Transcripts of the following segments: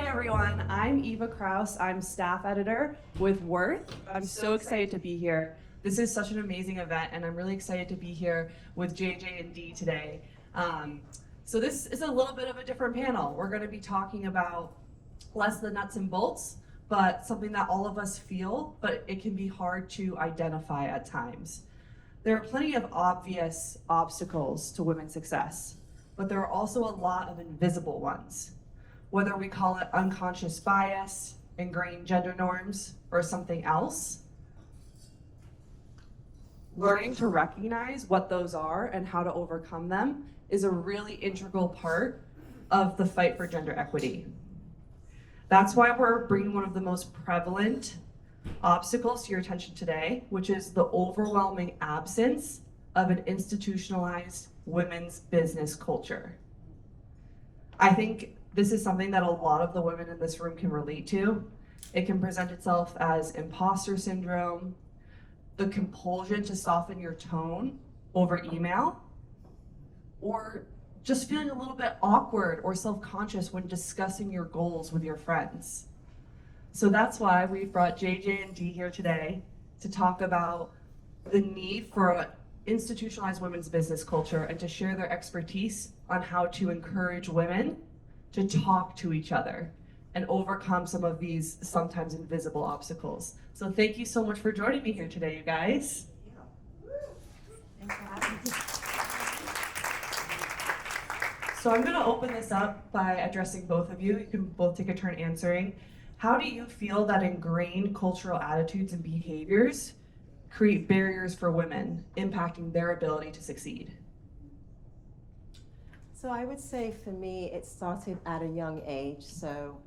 Hi everyone, I'm Eva Kraus. I'm staff editor with Worth. I'm so excited to be here. This is such an amazing event and I'm really excited to be here with JJ and D today. So this is a little bit of a different panel. We're going to be talking about less the nuts and bolts, but something that all of us feel, but it can be hard to identify at times. There are plenty of obvious obstacles to women's success, but there are also a lot of invisible ones. Whether we call it unconscious bias, ingrained gender norms, or something else, learning to recognize what those are and how to overcome them is a really integral part of the fight for gender equity. That's why we're bringing one of the most prevalent obstacles to your attention today, which is the overwhelming absence of an institutionalized women's business culture. I think this is something that a lot of the women in this room can relate to. It can present itself as imposter syndrome, the compulsion to soften your tone over email, or just feeling a little bit awkward or self-conscious when discussing your goals with your friends. So that's why we've brought JJ and D here today to talk about the need for an institutionalized women's business culture and to share their expertise on how to encourage women to talk to each other and overcome some of these sometimes invisible obstacles. So thank you so much for joining me here today, you guys. So I'm gonna open this up by addressing both of you. You can both take a turn answering. How do you feel that ingrained cultural attitudes and behaviors create barriers for women, impacting their ability to succeed? So I would say for me, it started at a young age. So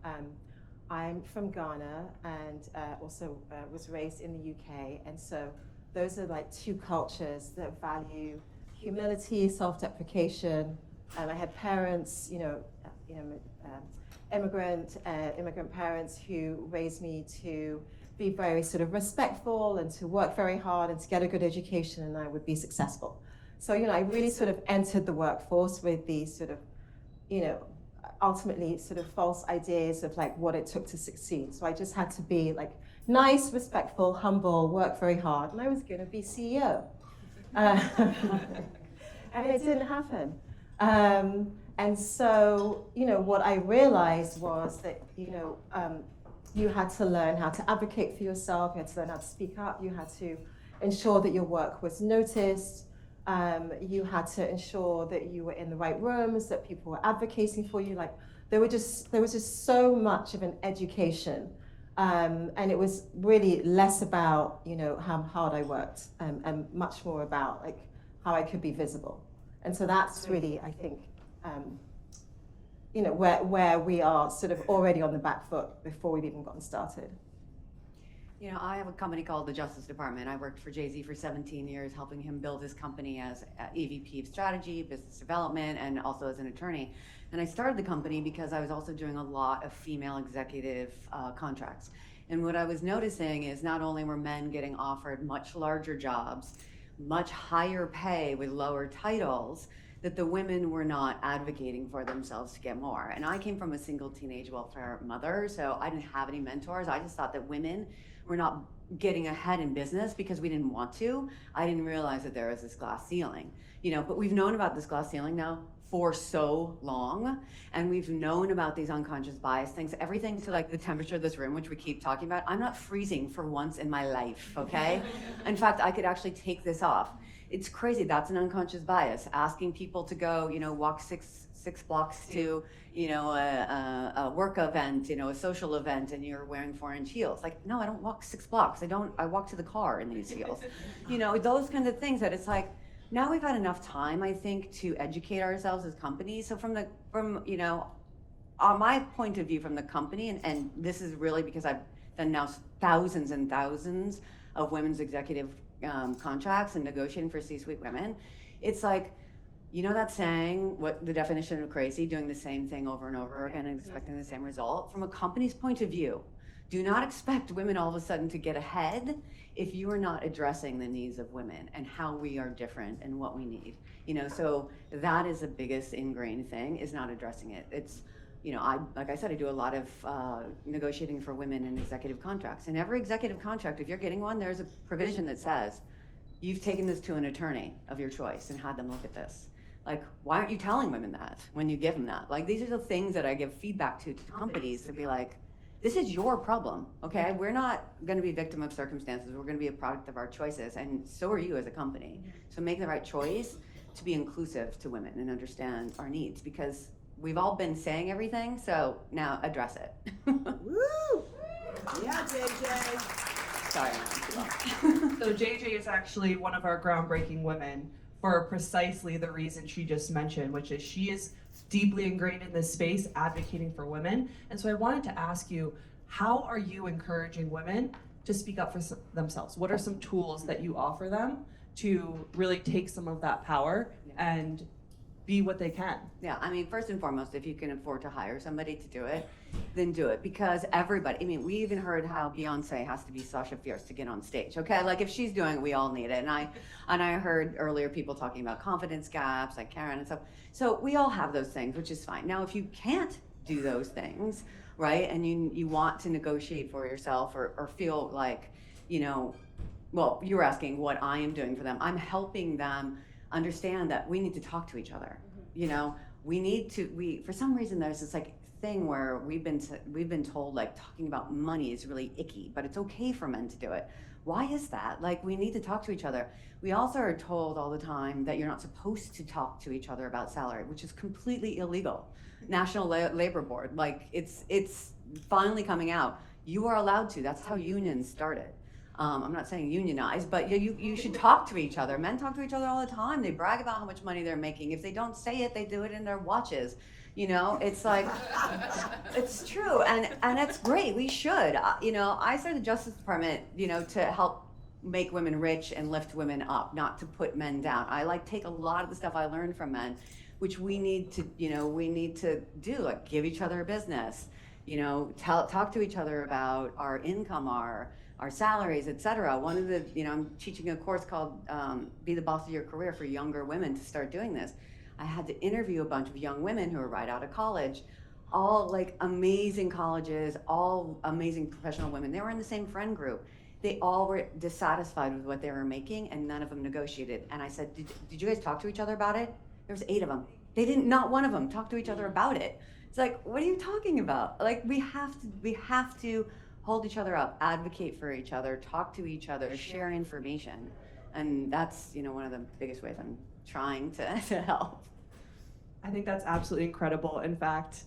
I'm from Ghana and also was raised in the UK. And so those are like two cultures that value humility, self-deprecation. I had parents, immigrant parents who raised me to be very sort of respectful and to work very hard and to get a good education, and I would be successful. So, I really sort of entered the workforce with these sort of, ultimately sort of false ideas of like what it took to succeed. So I just had to be like nice, respectful, humble, work very hard, and I was going to be CEO. And it didn't happen. And so, what I realized was that, you had to learn how to advocate for yourself, you had to learn how to speak up, you had to ensure that your work was noticed. You had to ensure that you were in the right rooms, that people were advocating for you. Like there was just so much of an education, and it was really less about how hard I worked, and much more about like how I could be visible. And so that's really, I think, where we are sort of already on the back foot before we've even gotten started. I have a company called the Justice Department. I worked for Jay-Z for 17 years, helping him build his company as EVP of strategy, business development, and also as an attorney. And I started the company because I was also doing a lot of female executive contracts. And what I was noticing is not only were men getting offered much larger jobs, much higher pay with lower titles, that the women were not advocating for themselves to get more. And I came from a single teenage welfare mother, so I didn't have any mentors. I just thought that women were not getting ahead in business because we didn't want to. I didn't realize that there was this glass ceiling, but we've known about this glass ceiling now for so long, and we've known about these unconscious bias things, everything to like the temperature of this room, which we keep talking about. I'm not freezing for once in my life, okay? In fact, I could actually take this off. It's crazy, that's an unconscious bias, asking people to go, walk six blocks to, a work event, a social event, and you're wearing 4-inch heels. Like, no, I don't walk 6 blocks. I walk to the car in these heels. Those kind of things that it's like, now we've had enough time, I think, to educate ourselves as companies. So from on my point of view from the company, and this is really because I've done now thousands and thousands of women's executive contracts and negotiating for C-suite women, it's like, that saying, what the definition of crazy, doing the same thing over and over again and expecting the same result. From a company's point of view, do not expect women all of a sudden to get ahead if you are not addressing the needs of women and how we are different and what we need. So that is the biggest ingrained thing, is not addressing it. It's like I said, I do a lot of negotiating for women in executive contracts. In every executive contract, if you're getting one, there's a provision that says, you've taken this to an attorney of your choice and had them look at this. Like, why aren't you telling women that when you give them that? Like, these are the things that I give feedback to companies to be like, this is your problem, okay? We're not gonna be a victim of circumstances. We're gonna be a product of our choices, and so are you as a company. So make the right choice to be inclusive to women and understand our needs, because we've all been saying everything, so now address it. Woo! Yeah, JJ. Sorry, I'm too long. So JJ is actually one of our groundbreaking women for precisely the reason she just mentioned, which is she is deeply ingrained in this space advocating for women. And so I wanted to ask you, how are you encouraging women to speak up for themselves? What are some tools that you offer them to really take some of that power and be what they can? Yeah, I mean, first and foremost, if you can afford to hire somebody to do it, then do it, because everybody, I mean, we even heard how Beyonce has to be Sasha Fierce to get on stage, okay? Like, if she's doing it, we all need it. And I heard earlier people talking about confidence gaps, like Karen and stuff. So we all have those things, which is fine. Now, if you can't do those things, right, and you want to negotiate for yourself or feel like, well, you were asking what I am doing for them. I'm helping them understand that we need to talk to each other. We need to, for some reason, there's this like thing where we've been told like talking about money is really icky, but it's okay for men to do it. Why is that? Like, we need to talk to each other. We also are told all the time that you're not supposed to talk to each other about salary, which is completely illegal. National Labor Board, like it's finally coming out. You are allowed to. That's how unions started. I'm not saying unionize, but you should talk to each other. Men talk to each other all the time. They brag about how much money they're making. If they don't say it, they do it in their watches. It's like, it's true, and it's great. We should. I started the Justice Department, to help make women rich and lift women up, not to put men down. I take a lot of the stuff I learned from men, which we need to do, like give each other a business, talk to each other about our income, our salaries, etc. One of the, I'm teaching a course called Be the Boss of Your Career for younger women to start doing this. I had to interview a bunch of young women who are right out of college, all like amazing colleges, all amazing professional women. They were in the same friend group. They all were dissatisfied with what they were making, and none of them negotiated. And I said, did you guys talk to each other about it? There was 8 of them. They didn't, not one of them talked to each other about it. It's like, what are you talking about? Like, we have to hold each other up, advocate for each other, talk to each other, share information. And that's, one of the biggest ways I'm trying to help. I think that's absolutely incredible. In fact,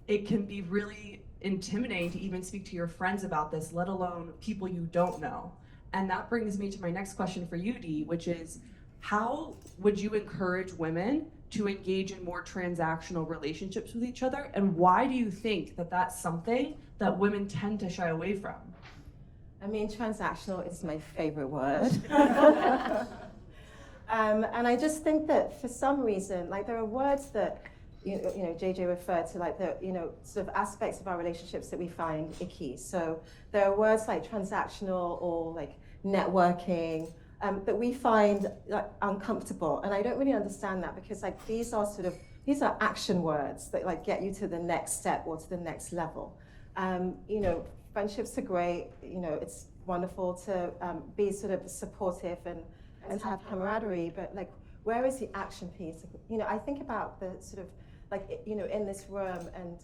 it can be really intimidating to even speak to your friends about this, let alone people you don't know. And that brings me to my next question for you, Dee, which is, how would you encourage women to engage in more transactional relationships with each other? And why do you think that that's something that women tend to shy away from? I mean, transactional is my favorite word. And I just think that for some reason, like, there are words that, JJ referred to, like the, sort of aspects of our relationships that we find icky. So there are words like transactional or like networking that we find like uncomfortable. And I don't really understand that, because like these are action words that like get you to the next step or to the next level. Friendships are great. It's wonderful to be sort of supportive and have camaraderie, but like, where is the action piece? I think about the sort of like, in this room, and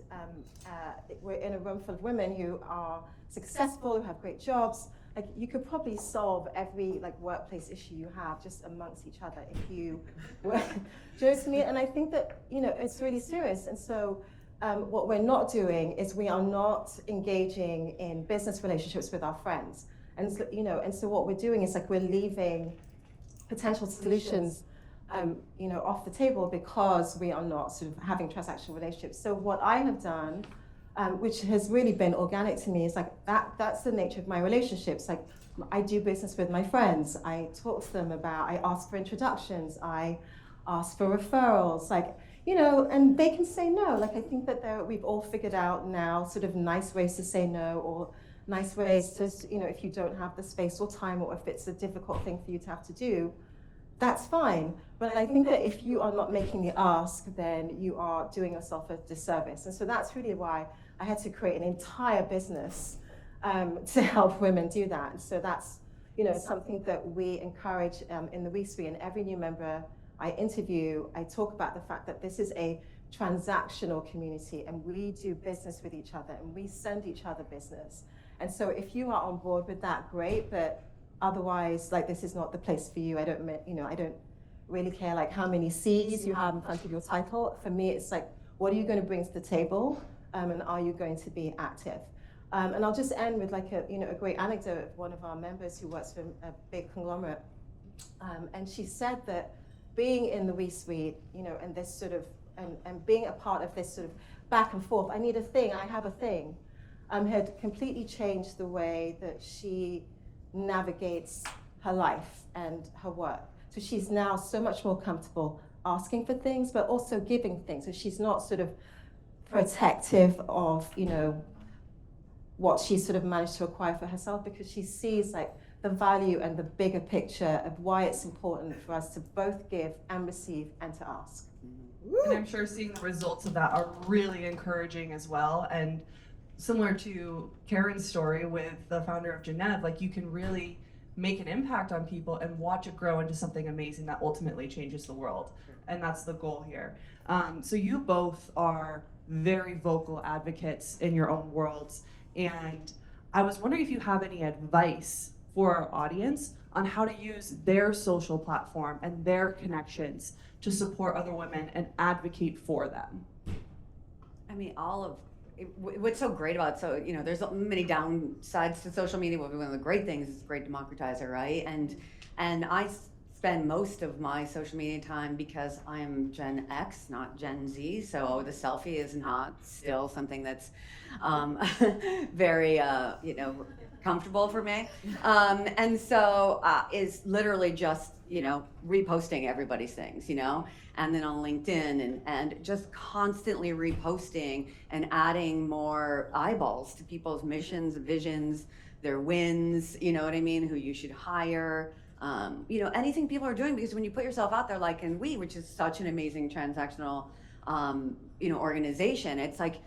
we're in a room full of women who are successful, who have great jobs. Like, you could probably solve every like workplace issue you have just amongst each other if you were, do you know what I mean? And I think that, it's really serious. And so what we're not doing is we are not engaging in business relationships with our friends. And so, and so what we're doing is like, we're leaving potential solutions off the table because we are not sort of having transactional relationships. So what I have done, which has really been organic to me, is like that's the nature of my relationships. Like, I do business with my friends. I talk to them I ask for introductions. I ask for referrals. Like, and they can say no. Like, I think that we've all figured out now sort of nice ways to say no, or nice ways to, if you don't have the space or time, or if it's a difficult thing for you to have to do, that's fine. But I think that if you are not making the ask, then you are doing yourself a disservice. And so that's really why I had to create an entire business to help women do that. And so that's, you know, something that we encourage in the WeSuite. And every new member I interview, I talk about the fact that this is a transactional community, and we do business with each other, and we send each other business. And so if you are on board with that, great. But otherwise, like, this is not the place for you. I don't really care like how many C's you have in front of your title. For me, it's like, what are you going to bring to the table, and are you going to be active? And I'll just end with like a great anecdote of one of our members who works for a big conglomerate, and she said that being in the WeSuite, and this sort of and being a part of this sort of back and forth, I need a thing, I have a thing, had completely changed the way that she navigates her life and her work. So she's now so much more comfortable asking for things, but also giving things. So she's not sort of protective of, what she's sort of managed to acquire for herself, because she sees like the value and the bigger picture of why it's important for us to both give and receive and to ask. And I'm sure seeing the results of that are really encouraging as well. And similar to Karen's story with the founder of Genev, like, you can really make an impact on people and watch it grow into something amazing that ultimately changes the world. And that's the goal here. So you both are very vocal advocates in your own worlds. And I was wondering if you have any advice for our audience on how to use their social platform and their connections to support other women and advocate for them. I mean, what's so great about there's many downsides to social media, but one of the great things is it's a great democratizer, right? And I spend most of my social media time, because I am Gen X, not Gen Z, so the selfie is not still something that's very comfortable for me, and so is literally just reposting everybody's things, and then on LinkedIn and just constantly reposting and adding more eyeballs to people's missions, visions, their wins, you know what I mean, who you should hire, anything people are doing, because when you put yourself out there, like in which is such an amazing transactional organization, it's like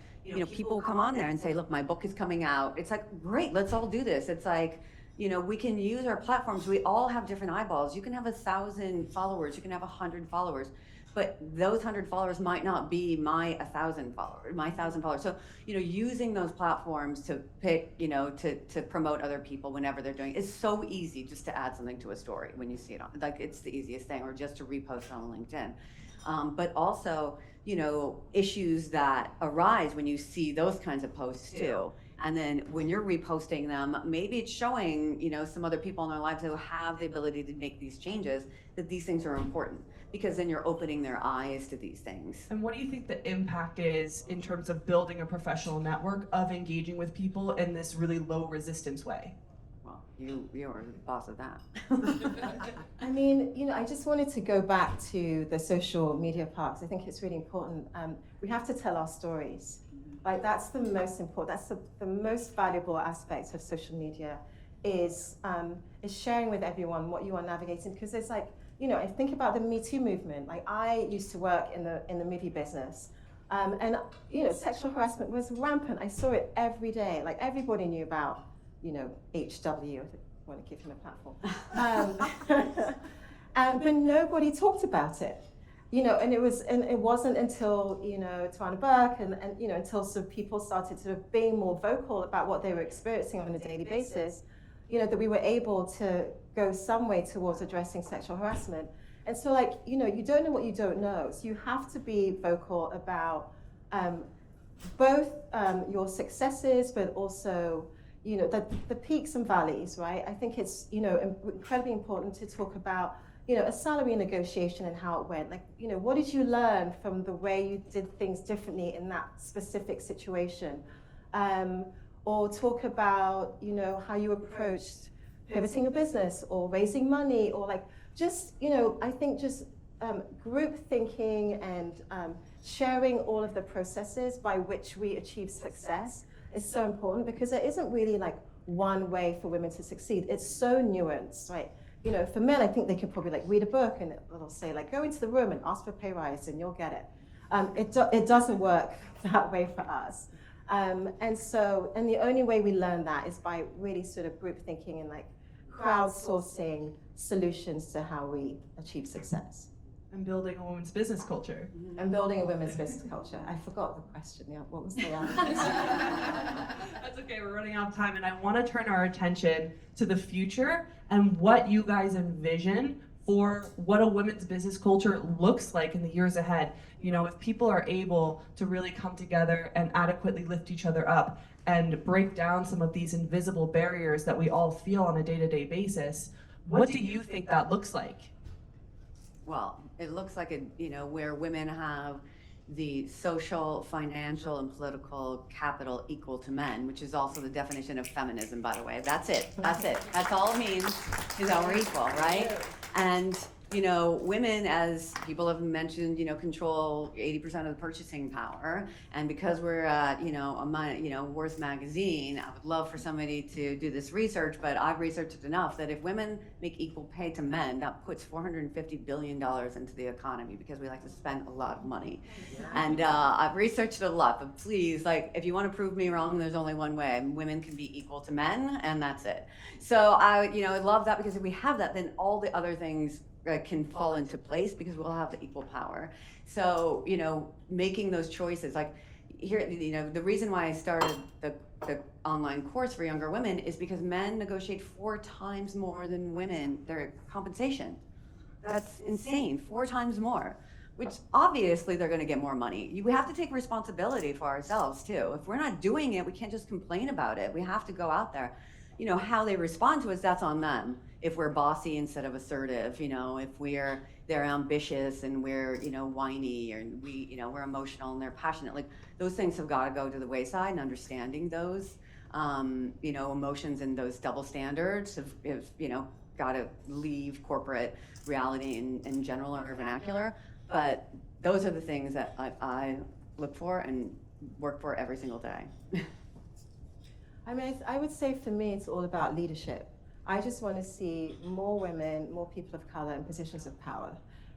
people will come on there and say, look, my book is coming out. It's like, great, let's all do this. It's like, we can use our platforms. We all have different eyeballs. You can have 1,000 followers, you can have 100 followers, but those 100 followers might not be my 1,000 followers. So, using those platforms to pick, to promote other people whenever they're doing it. It's so easy just to add something to a story when you see it on, like, it's the easiest thing, or just to repost on LinkedIn. But also, issues that arise when you see those kinds of posts too. And then when you're reposting them, maybe it's showing, some other people in their lives who have the ability to make these changes, that these things are important, because then you're opening their eyes to these things. And what do you think the impact is in terms of building a professional network of engaging with people in this really low resistance way? Well, you are the boss of that. I mean, I just wanted to go back to the social media part, because I think it's really important. We have to tell our stories. Like, that's the most important, that's the most valuable aspect of social media, is sharing with everyone what you are navigating. Because there's like, I think about the Me Too movement. Like, I used to work in the movie business, and sexual harassment was rampant. I saw it every day. Like, everybody knew about, HW. I want to give him a platform. But nobody talked about it. And it wasn't until, Tawana Burke and until sort of people started sort of being more vocal about what they were experiencing on a daily basis, that we were able to go some way towards addressing sexual harassment. And so, like, you don't know what you don't know. So you have to be vocal about both your successes, but also, the peaks and valleys, right? I think it's, incredibly important to talk about, a salary negotiation and how it went. Like, what did you learn from the way you did things differently in that specific situation? Or talk about, how you approached pivoting a business or raising money, or like, just, I think just group thinking and sharing all of the processes by which we achieve success is so important, because there isn't really like one way for women to succeed. It's so nuanced, right? you know, for men, I think they could probably like read a book and it'll say like, go into the room and ask for a pay rise and you'll get it. It doesn't work that way for us. And the only way we learn that is by really sort of group thinking and like crowdsourcing solutions to how we achieve success. And building a women's business culture. And building a women's business culture. I forgot the question. Yeah, what was the answer? That's okay, we're running out of time, and I want to turn our attention to the future and what you guys envision for what a women's business culture looks like in the years ahead. You know, if people are able to really come together and adequately lift each other up and break down some of these invisible barriers that we all feel on a day-to-day basis, what do you think that looks like? Well, it looks like where women have the social, financial, and political capital equal to men, which is also the definition of feminism, by the way. That's it. That's it. That's all it means, is that we're equal, right? And women, as people have mentioned, control 80% of the purchasing power. And because we're at, Worth magazine, I would love for somebody to do this research, but I've researched it enough that if women make equal pay to men, that puts $450 billion into the economy, because we like to spend a lot of money. And I've researched it a lot, but please, if you want to prove me wrong, there's only one way. Women can be equal to men, and that's it. So I love that, because if we have that, then all the other things can fall into place, because we'll have the equal power. So, making those choices, here, the reason why I started the online course for younger women is because men negotiate 4 times more than women, their compensation. That's insane, 4 times more, which obviously they're gonna get more money. We have to take responsibility for ourselves too. If we're not doing it, we can't just complain about it. We have to go out there. How they respond to us, that's on them. If we're bossy instead of assertive, if they're ambitious and we're, whiny, or we're emotional and they're passionate, those things have got to go to the wayside, and understanding those, emotions and those double standards have got to leave corporate reality in general or vernacular. But those are the things that I look for and work for every single day. I mean, I would say for me, it's all about leadership. I just want to see more women, more people of color in positions of power,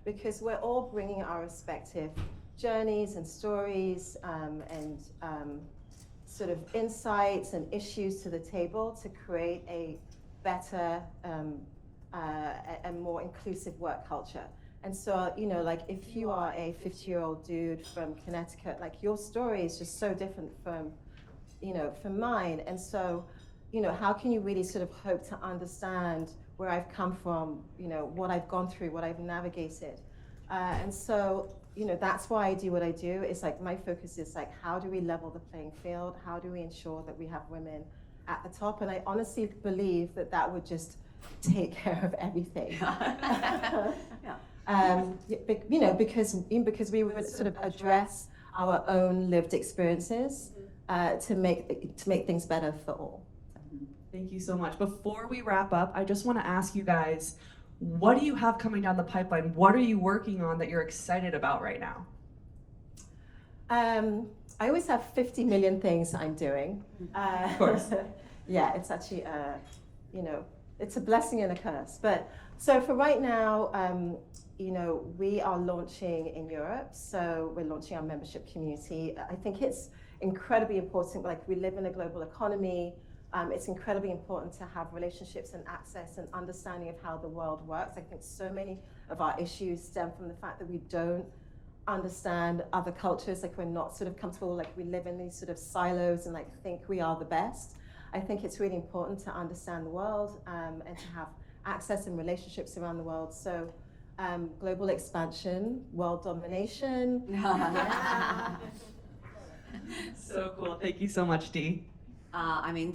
because we're all bringing our respective journeys and stories and sort of insights and issues to the table to create a better and more inclusive work culture. And so, if you are a 50-year-old dude from Connecticut, your story is just so different from mine. And so, how can you really sort of hope to understand where I've come from, what I've gone through, what I've navigated. And so, that's why I do what I do. It's my focus is how do we level the playing field? How do we ensure that we have women at the top? And I honestly believe that would just take care of everything. Yeah. Because we would sort of address our own lived experiences to make things better for all. Thank you so much. Before we wrap up, I just want to ask you guys, what do you have coming down the pipeline? What are you working on that you're excited about right now? I always have 50 million things I'm doing. Of course. Yeah, it's actually, it's a blessing and a curse. But so for right now, we are launching in Europe. So we're launching our membership community. I think it's incredibly important. We live in a global economy. It's incredibly important to have relationships and access and understanding of how the world works. I think so many of our issues stem from the fact that we don't understand other cultures. We're not sort of comfortable. We live in these sort of silos and think we are the best. I think it's really important to understand the world and to have access and relationships around the world. So global expansion, world domination. So cool. Thank you so much, Dee.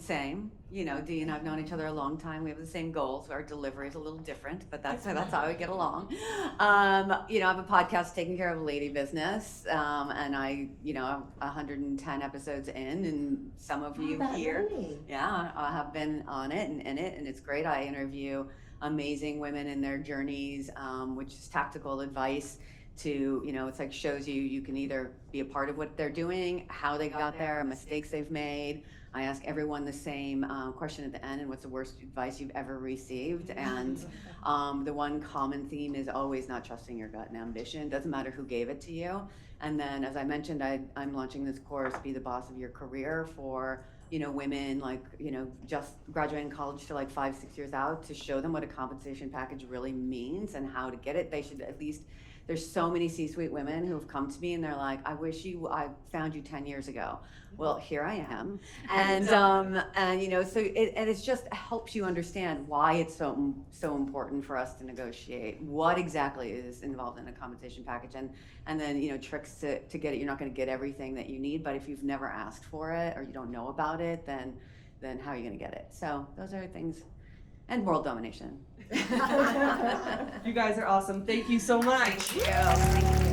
Same. Dee and I've known each other a long time. We have the same goals. Our delivery is a little different, but that's how we get along. I have a podcast, Taking Care of a Lady Business, and I, 110 episodes in, and some of you here, yeah, I have been on it and in it, and it's great. I interview amazing women in their journeys, which is tactical advice to, it's shows you can either be a part of what they're doing, how they got there, mistakes they've made, I ask everyone the same question at the end, and what's the worst advice you've ever received? And the one common theme is always not trusting your gut and ambition. Doesn't matter who gave it to you. And then, as I mentioned, I'm launching this course, Be the Boss of Your Career, for women like, just graduating college to like 5-6 years out, to show them what a compensation package really means and how to get it. They should at least, there's so many C-suite women who have come to me and they're like, I found you 10 years ago. Well, here I am. And so it just helps you understand why it's so important for us to negotiate what exactly is involved in a compensation package, and then tricks to get it. You're not going to get everything that you need, but if you've never asked for it or you don't know about it, then how are you going to get it? So those are things, and world domination. You guys are awesome. Thank you so much. Thank you.